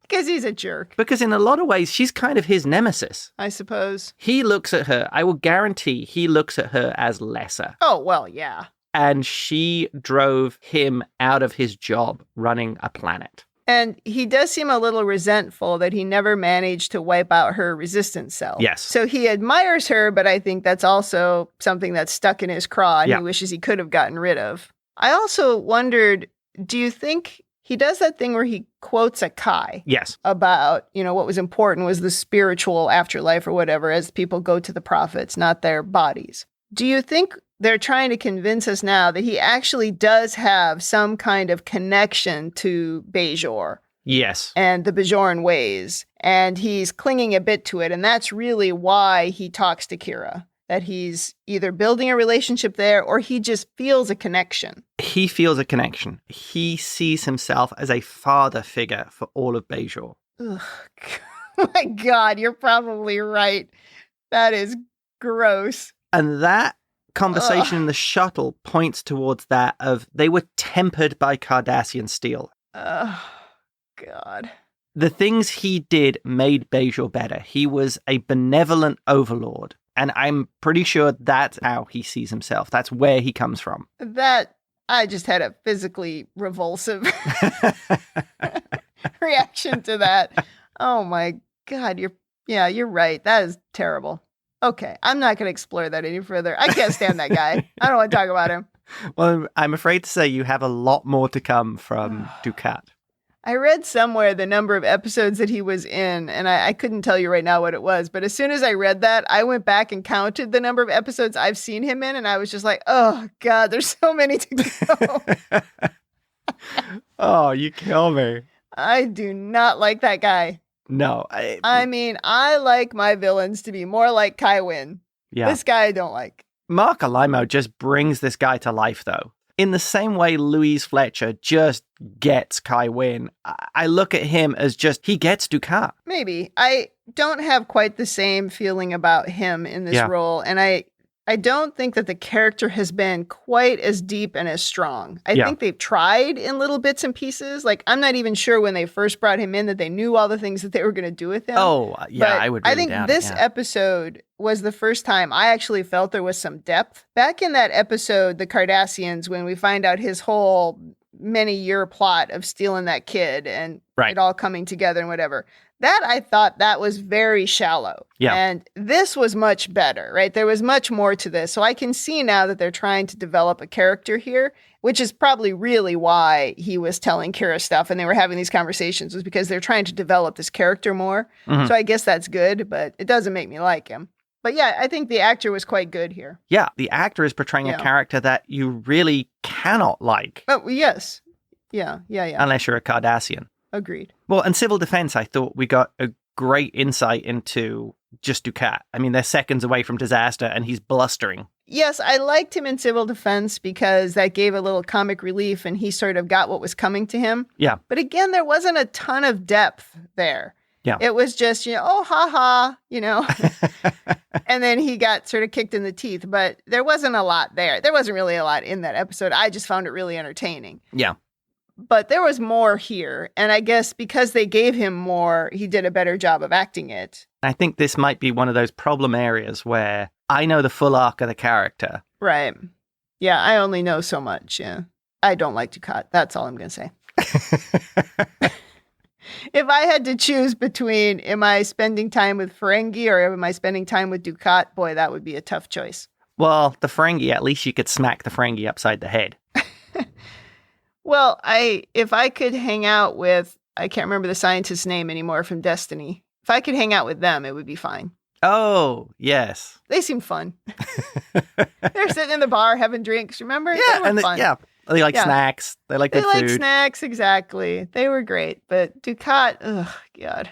Because he's a jerk. Because in a lot of ways, she's kind of his nemesis. I suppose. He looks at her, I will guarantee he looks at her as lesser. Oh, well, yeah. And she drove him out of his job running a planet. And he does seem a little resentful that he never managed to wipe out her resistance cell. Yes. So he admires her, but I think that's also something that's stuck in his craw and he wishes he could have gotten rid of. I also wondered, do you think he does that thing where he quotes a Kai? Yes. About, what was important was the spiritual afterlife or whatever, as people go to the prophets, not their bodies. Do you think they're trying to convince us now that he actually does have some kind of connection to Bajor? Yes. And the Bajoran ways. And he's clinging a bit to it. And that's really why he talks to Kira. That he's either building a relationship there or he just feels a connection. He feels a connection. He sees himself as a father figure for all of Bajor. Ugh. My God, you're probably right. That is gross. And that conversation in the shuttle points towards that of they were tempered by Cardassian steel. Oh, God. The things he did made Bajor better. He was a benevolent overlord. And I'm pretty sure that's how he sees himself. That's where he comes from. That, I just had a physically revulsive reaction to that. Oh my God, you're right. That is terrible. Okay, I'm not going to explore that any further. I can't stand that guy. I don't want to talk about him. Well, I'm afraid to say you have a lot more to come from Dukat. I read somewhere the number of episodes that he was in, and I couldn't tell you right now what it was, but as soon as I read that, I went back and counted the number of episodes I've seen him in, and I was just like, oh, God, there's so many to go. Oh, you kill me. I do not like that guy. No. I mean, I like my villains to be more like Kai Wynn. Yeah. This guy I don't like. Mark Alimo just brings this guy to life, though. In the same way Louise Fletcher just gets Kai Wynn, I look at him as just, he gets Dukat. Maybe. I don't have quite the same feeling about him in this role, and I don't think that the character has been quite as deep and as strong. I think they've tried in little bits and pieces. Like, I'm not even sure when they first brought him in that they knew all the things that they were going to do with him. Oh, yeah, but I would really I think this episode was the first time I actually felt there was some depth. Back in that episode, The Cardassians, when we find out his whole many-year plot of stealing that kid and it all coming together and whatever, that I thought that was very shallow. Yeah. And this was much better, right? There was much more to this. So I can see now that they're trying to develop a character here, which is probably really why he was telling Kira stuff and they were having these conversations, was because they're trying to develop this character more. Mm-hmm. So I guess that's good, but it doesn't make me like him. But yeah, I think the actor was quite good here. Yeah, the actor is portraying a character that you really cannot like. Oh, yes. Yeah. Unless you're a Cardassian. Agreed. Well, in Civil Defense, I thought we got a great insight into just Dukat. I mean, they're seconds away from disaster and he's blustering. Yes, I liked him in Civil Defense because that gave a little comic relief and he sort of got what was coming to him. Yeah. But again, there wasn't a ton of depth there. Yeah. It was just, oh, ha, and then he got sort of kicked in the teeth. But there wasn't a lot there. There wasn't really a lot in that episode. I just found it really entertaining. Yeah. But there was more here. And I guess because they gave him more, he did a better job of acting it. I think this might be one of those problem areas where I know the full arc of the character. Right. Yeah, I only know so much. Yeah. I don't like Dukat. That's all I'm going to say. If I had to choose between, am I spending time with Ferengi or am I spending time with Dukat, boy, that would be a tough choice. Well, the Ferengi, at least you could smack the Ferengi upside the head. Well, if I could hang out with, I can't remember the scientist's name anymore from Destiny. If I could hang out with them, it would be fine. Oh, yes. They seem fun. They're sitting in the bar having drinks, remember? Yeah, they were fun. They like snacks. They like good food. They like snacks, exactly. They were great. But Dukat, oh, God.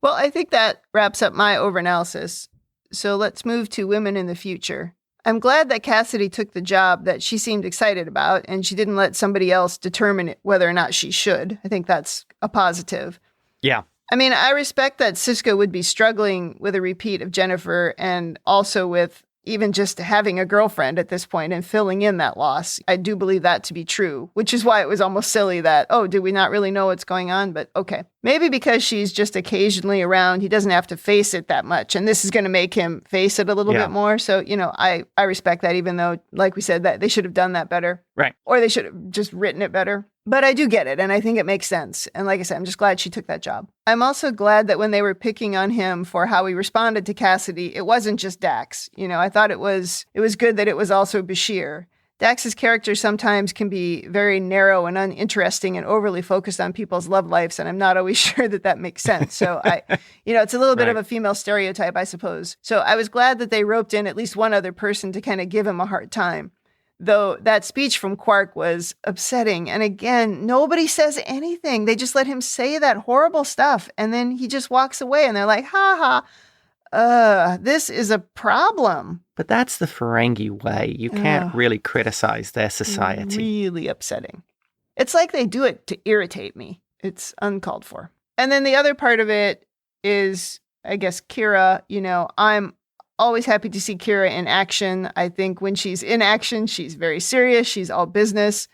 Well, I think that wraps up my overanalysis. So let's move to women in the future. I'm glad that Cassidy took the job that she seemed excited about, and she didn't let somebody else determine whether or not she should. I think that's a positive. Yeah. I mean, I respect that Sisko would be struggling with a repeat of Jennifer and also with even just having a girlfriend at this point and filling in that loss. I do believe that to be true, which is why it was almost silly that, do we not really know what's going on? But okay. Maybe because she's just occasionally around, he doesn't have to face it that much. And this is going to make him face it a little bit more. So, I respect that, even though, like we said, that they should have done that better. Right. Or they should have just written it better. But I do get it, and I think it makes sense. And like I said, I'm just glad she took that job. I'm also glad that when they were picking on him for how he responded to Cassidy, it wasn't just Dax. I thought it was good that it was also Bashir. Dax's character sometimes can be very narrow and uninteresting and overly focused on people's love lives, and I'm not always sure that makes sense. So it's a little bit of a female stereotype, I suppose. So I was glad that they roped in at least one other person to kind of give him a hard time. Though that speech from Quark was upsetting. And again, nobody says anything. They just let him say that horrible stuff. And then he just walks away and they're like, ha ha, this is a problem. But that's the Ferengi way. You can't really criticize their society. Really upsetting. It's like they do it to irritate me. It's uncalled for. And then the other part of it is, I guess, Kira. I'm always happy to see Kira in action. I think when she's in action, she's very serious. She's all business,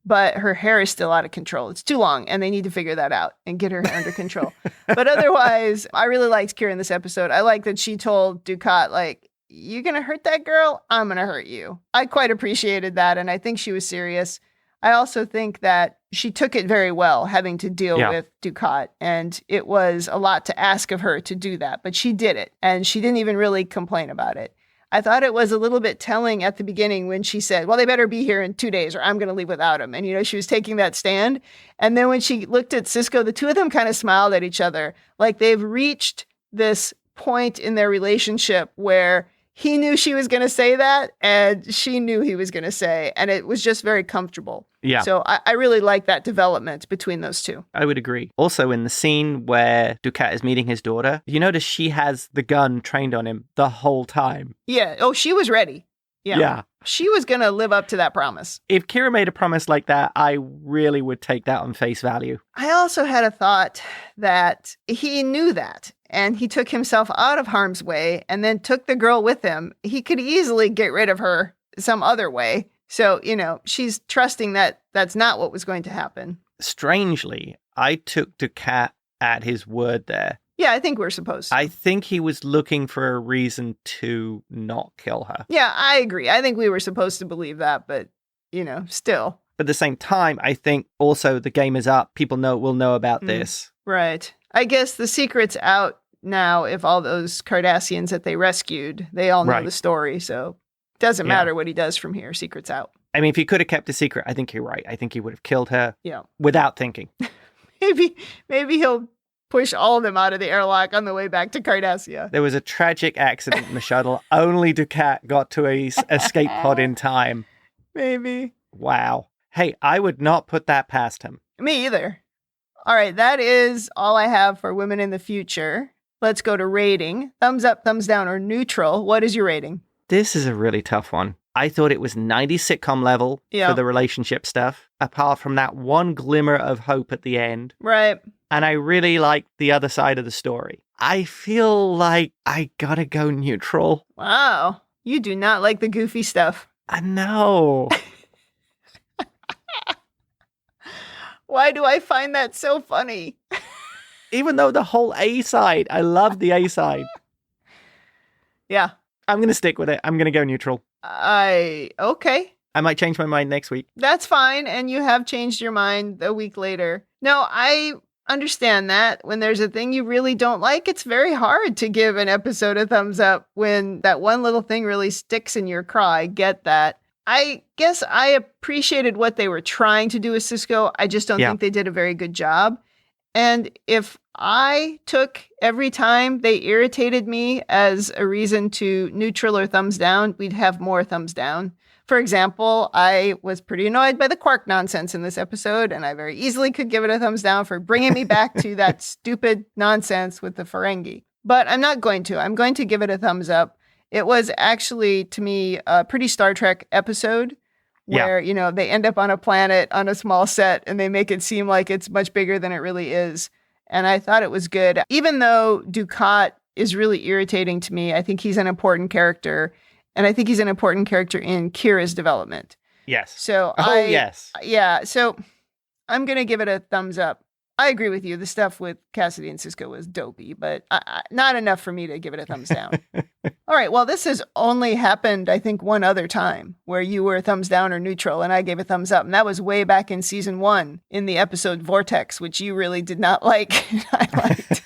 but her hair is still out of control. It's too long, and they need to figure that out and get her hair under control. But otherwise, I really liked Kira in this episode. I like that she told Dukat, like, you're going to hurt that girl? I'm going to hurt you. I quite appreciated that, and I think she was serious. I also think that she took it very well, having to deal with Dukat, and it was a lot to ask of her to do that, but she did it, and she didn't even really complain about it. I thought it was a little bit telling at the beginning when she said, well, they better be here in 2 days or I'm going to leave without him. And, she was taking that stand. And then when she looked at Sisko, the two of them kind of smiled at each other, like they've reached this point in their relationship where he knew she was going to say that, and she knew he was going to say, and it was just very comfortable. Yeah. So I really like that development between those two. I would agree. Also, in the scene where Dukat is meeting his daughter, you notice she has the gun trained on him the whole time. Yeah. Oh, she was ready. Yeah. She was going to live up to that promise. If Kira made a promise like that, I really would take that on face value. I also had a thought that he knew that, and he took himself out of harm's way and then took the girl with him. He could easily get rid of her some other way. So, she's trusting that that's not what was going to happen. Strangely, I took Dukat at his word there. Yeah, I think we're supposed to. I think he was looking for a reason to not kill her. Yeah, I agree. I think we were supposed to believe that, but, still. But at the same time, I think also the game is up. People will know about this. Right. I guess the secret's out now. If all those Cardassians that they rescued, they all know the story. So it doesn't matter what he does from here. Secret's out. I mean, if he could have kept a secret, I think you're right. I think he would have killed her without thinking. Maybe he'll push all of them out of the airlock on the way back to Cardassia. There was a tragic accident in the shuttle. Only Dukat got to a escape pod in time. Maybe. Wow. Hey, I would not put that past him. Me either. All right, that is all I have for Women in the Future. Let's go to rating. Thumbs up, thumbs down, or neutral. What is your rating? This is a really tough one. I thought it was 90s sitcom level for the relationship stuff, apart from that one glimmer of hope at the end. Right. And I really like the other side of the story. I feel like I gotta go neutral. Wow. You do not like the goofy stuff. I know. Why do I find that so funny? Even though the whole A side, I love the A side. Yeah. I'm going to stick with it. I'm going to go neutral. Okay. I might change my mind next week. That's fine. And you have changed your mind a week later. No, I understand that. When there's a thing you really don't like, it's very hard to give an episode a thumbs up when that one little thing really sticks in your craw. I get that. I guess I appreciated what they were trying to do with Sisko. I just don't think they did a very good job. And if I took every time they irritated me as a reason to neutral or thumbs down, we'd have more thumbs down. For example, I was pretty annoyed by the Quark nonsense in this episode, and I very easily could give it a thumbs down for bringing me back to that stupid nonsense with the Ferengi. But I'm not going to. I'm going to give it a thumbs up. It was actually, to me, a pretty Star Trek episode where, they end up on a planet on a small set and they make it seem like it's much bigger than it really is. And I thought it was good. Even though Dukat is really irritating to me, I think he's an important character. And I think he's an important character in Kira's development. Yes. So yes. Yeah. So I'm going to give it a thumbs up. I agree with you. The stuff with Cassidy and Sisko was dopey, but not enough for me to give it a thumbs down. All right. Well, this has only happened, I think, one other time where you were thumbs down or neutral and I gave a thumbs up. And that was way back in season 1 in the episode Vortex, which you really did not like. I liked.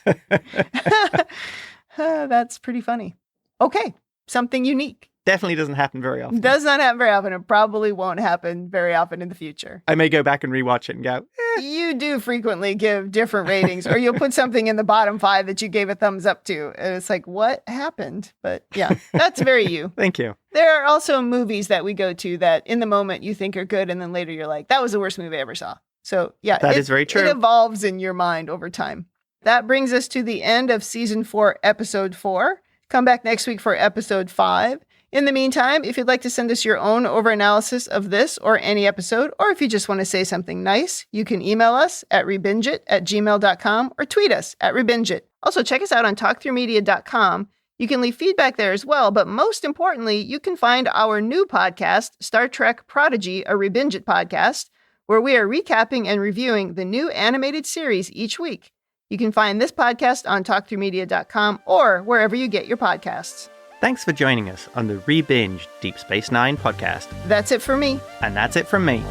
That's pretty funny. Okay. Something unique. Definitely doesn't happen very often. Does not happen very often. It probably won't happen very often in the future. I may go back and rewatch it and go, You do frequently give different ratings, or you'll put something in the bottom 5 that you gave a thumbs up to. And it's like, what happened? But yeah, that's very you. Thank you. There are also movies that we go to that in the moment you think are good, and then later you're like, that was the worst movie I ever saw. So yeah, that is very true. It evolves in your mind over time. That brings us to the end of season 4, episode 4. Come back next week for episode 5. In the meantime, if you'd like to send us your own overanalysis of this or any episode, or if you just want to say something nice, you can email us at rebingeit@gmail.com or tweet us at rebingeit. Also, check us out on talkthroughmedia.com. You can leave feedback there as well, but most importantly, you can find our new podcast, Star Trek Prodigy, a Rebingeit podcast, where we are recapping and reviewing the new animated series each week. You can find this podcast on talkthroughmedia.com or wherever you get your podcasts. Thanks for joining us on the Rebinge Deep Space Nine podcast. That's it for me. And that's it from me.